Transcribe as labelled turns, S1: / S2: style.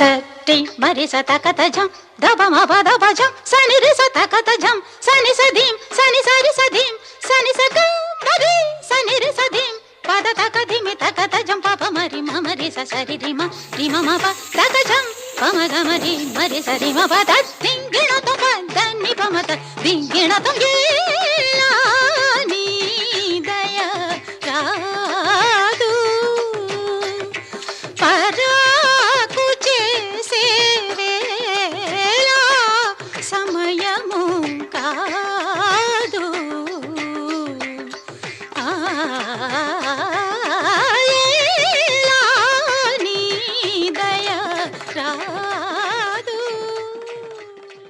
S1: సటి మరి సతకత జం దబ మబ దబ జం సని రి సతకత జం సని సదీం సని సరి సదీం సని సగ మరి సని రి సదీం పద తక ధిమి తకత జం పాప మరి మమరి సరి రి మమ తక జం పమ గమరి మరి సరి మ పద దింగిణ తో పద ని పమత దింగిణ తో